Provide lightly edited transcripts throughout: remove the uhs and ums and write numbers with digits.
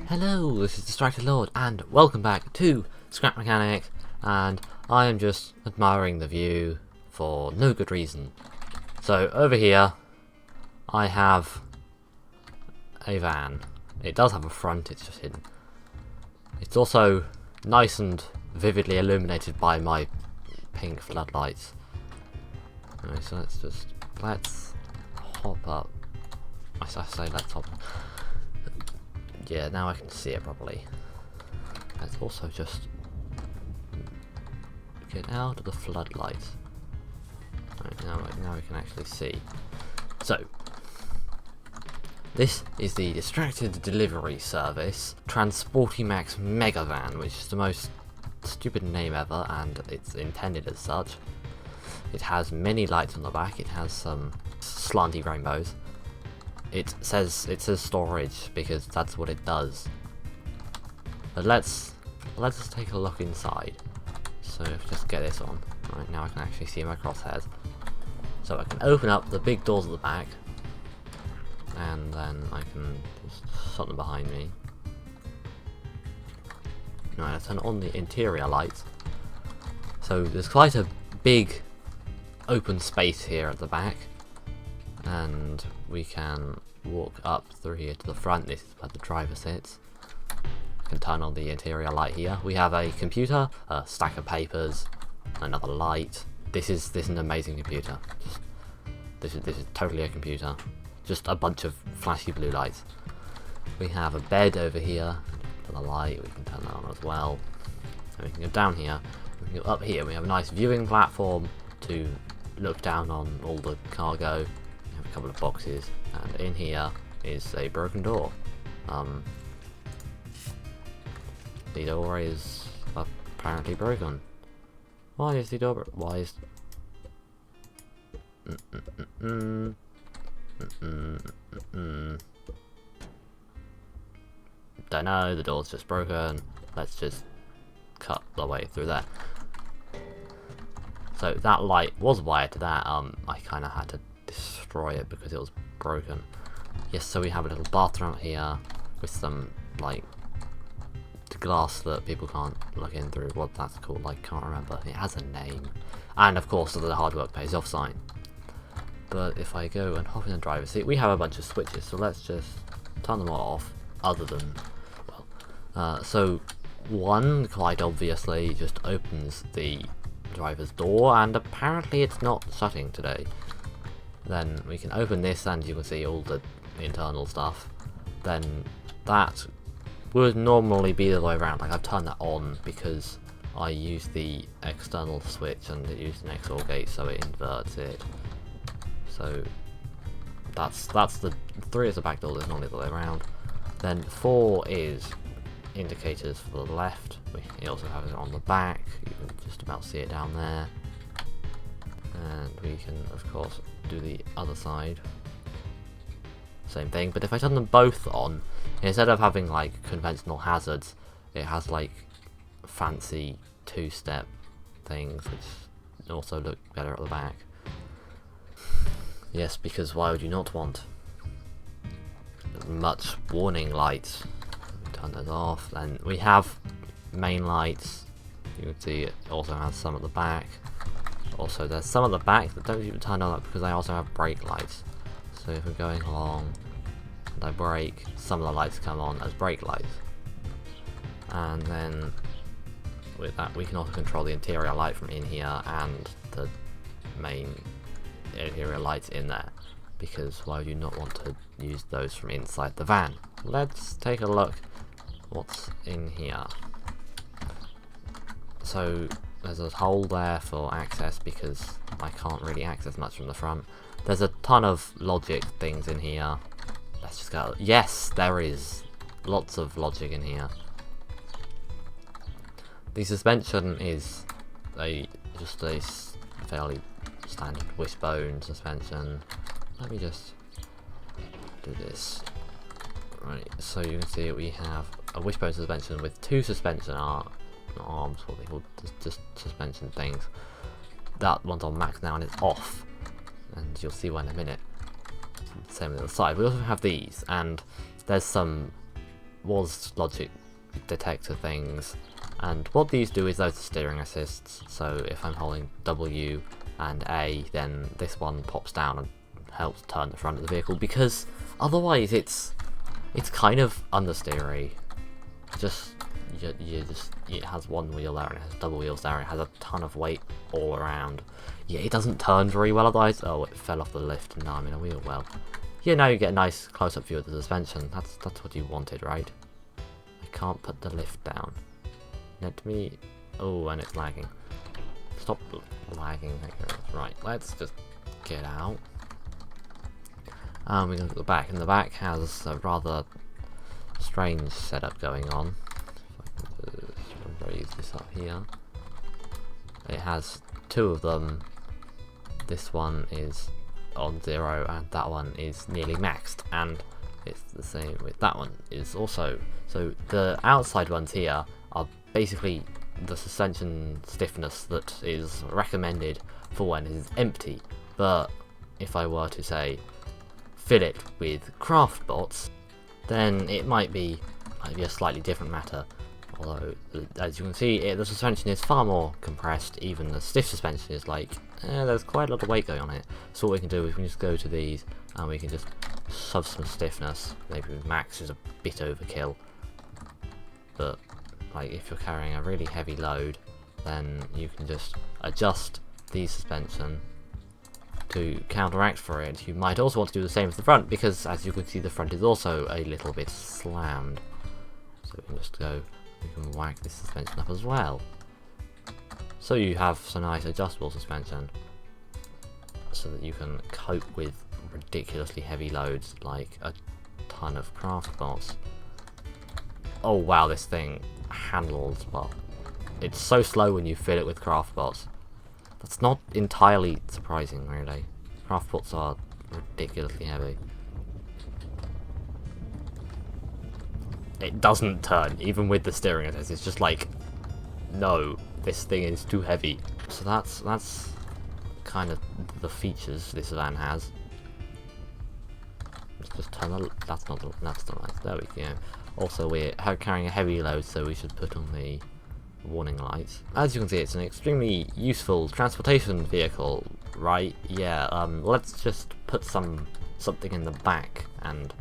Hello, this is Distracted Lord, and welcome back to Scrap Mechanic, and I am just admiring the view for no good reason. So, over here, I have a van. It does have a front, it's just hidden. It's also nice and vividly illuminated by my pink floodlights. Anyway, so let's hop up. I say let's hop up. Yeah, now I can see it properly. Let's also just get out of the floodlights. Right, now we can actually see. So, this is the Distracted Delivery Service Transportimax Megavan, which is the most stupid name ever, and it's intended as such. It has many lights on the back, it has some slanty rainbows. It says storage because that's what it does. But let's just take a look inside. So if we just get this on. Right, now I can actually see my crosshairs. So I can open up the big doors at the back, and then I can just shut them behind me. Right, let's turn on the interior lights. So there's quite a big open space here at the back, and we can walk up through here to the front. This is where the driver sits. We can turn on the interior light here. We have a computer, a stack of papers, another light. This is an amazing computer. This is totally a computer. Just a bunch of flashy blue lights. We have a bed over here for the light. We can turn that on as well. And we can go down here. We can go up here. We have a nice viewing platform to look down on all the cargo. We have a couple of boxes, and in here is a broken door. The door is apparently broken. Why is the door why is Don't know, the door's just broken. Let's just cut the way through there. So that light was wired to that. I kinda had to destroy it because it was broken. Yes, so we have a little bathroom here with some like glass that people can't look in through. What that's called, I can't remember. It has a name. And of course the hard work pays off sign. But if I go and hop in the driver's seat, we have a bunch of switches, so let's just turn them all off, other than, well, so one quite obviously just opens the driver's door, and apparently it's not shutting today. Then we can open this, and you can see all the internal stuff. Then that would normally be the way around. Like, I've turned that on because I use the external switch and it used an XOR gate, so it inverts it. So that's the 3 is the back door, there's normally the way around. Then 4 is indicators for the left. We also have it on the back, you can just about see it down there. And we can of course do the other side. Same thing, but if I turn them both on, instead of having like conventional hazards, it has like fancy 2-step things which also look better at the back. Yes, because why would you not want much warning lights? Turn those off. Then we have main lights. You can see it also has some at the back. Also there's some at the back that don't even turn on because they also have brake lights. So if we're going along and I brake, some of the lights come on as brake lights. And then with that we can also control the interior light from in here and the main interior lights in there, because why would you not want to use those from inside the van? Let's take a look what's in here. So there's a hole there for access because I can't really access much from the front. There's a ton of logic things in here. Let's just go. Yes, there is lots of logic in here. The suspension is just a fairly standard wishbone suspension. Let me just do this. Right, so you can see we have a wishbone suspension with 2 suspension arms, what they call just suspension things. That one's on max now and it's off, and you'll see why in a minute. Same on the other side. We also have these, and there's some was logic detector things, and what these do is those are steering assists, so if I'm holding W and A, then this one pops down and helps turn the front of the vehicle, because otherwise it's kind of understeery. It has one wheel there and it has double wheels there, and it has a ton of weight all around. Yeah, it doesn't turn very well otherwise. Oh, it fell off the lift and now I'm in a wheel well. Yeah, now you get a nice close-up view of the suspension. That's what you wanted, right? I can't put the lift down. Let me... Oh, and it's lagging. Stop lagging. Right, let's just get out. We can look at the back, and the back has a rather strange setup going on. If I can just raise this up here. It has two of them. This one is on 0 and that one is nearly maxed, and it's the same with that one is also. So the outside ones here are basically the suspension stiffness that is recommended for when it is empty, but if I were to say fill it with craft bots, then it might be a slightly different matter. Although, as you can see, the suspension is far more compressed. Even the stiff suspension is like, there's quite a lot of weight going on it. So what we can do is we can just go to these and we can just shove some stiffness. Maybe max is a bit overkill, but like if you're carrying a really heavy load, then you can just adjust the suspension to counteract for it. You might also want to do the same with the front, because as you can see the front is also a little bit slammed. So we can just go, we can whack this suspension up as well. So you have some nice adjustable suspension so that you can cope with ridiculously heavy loads like a ton of craft bots. Oh wow, this thing handles well. It's so slow when you fill it with craft bots. That's not entirely surprising, really. Craft bots are ridiculously heavy. It doesn't turn, even with the steering assist. It's just like, no, this thing is too heavy. So that's kind of the features this van has. Let's just turn the... that's not right. There we go. Also, we're carrying a heavy load, so we should put on the warning lights. As you can see, it's an extremely useful transportation vehicle, right? Yeah, let's just put something in the back and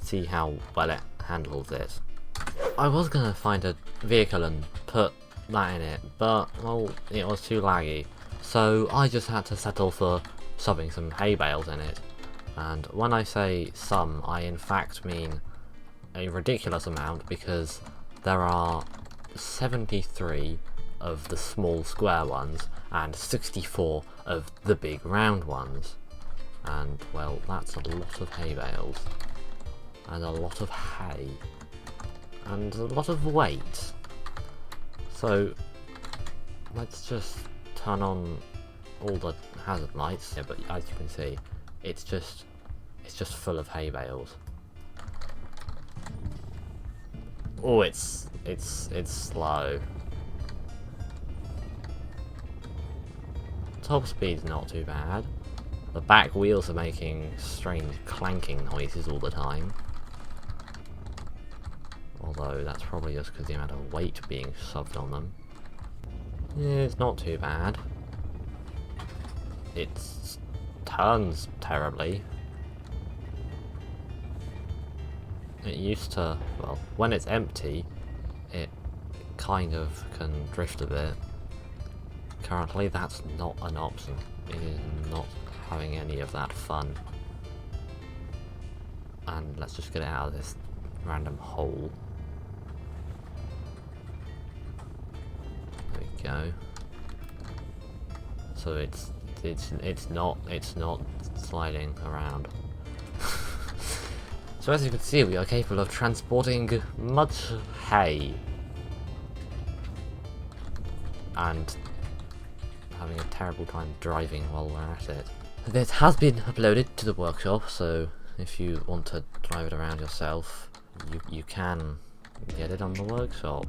see how well it handles it. I was gonna find a vehicle and put that in it, but, well, it was too laggy. So I just had to settle for shoving some hay bales in it. And when I say some, I in fact mean a ridiculous amount, because there are 73 of the small square ones and 64 of the big round ones, and well, that's a lot of hay bales and a lot of hay and a lot of weight. So let's just turn on all the hazard lights. Yeah, but as you can see, it's just full of hay bales. Oh, it's slow. Top speed's not too bad. The back wheels are making strange clanking noises all the time. Although that's probably just because the amount of weight being shoved on them. Yeah, it's not too bad. It turns terribly. It used to, well, when it's empty, it kind of can drift a bit. Currently, that's not an option. It is not having any of that fun. And let's just get it out of this random hole. There we go. So it's not sliding around. So as you can see, we are capable of transporting much hay and having a terrible time driving while we're at it. This has been uploaded to the workshop, so if you want to drive it around yourself, you can get it on the workshop.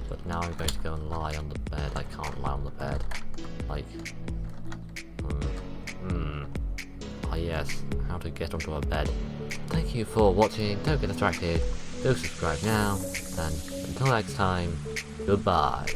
But now I'm going to go and lie on the bed. I can't lie on the bed. Like, ah yes, how to get onto a bed. Thank you for watching. Don't get distracted. do subscribe now, and until next time, goodbye.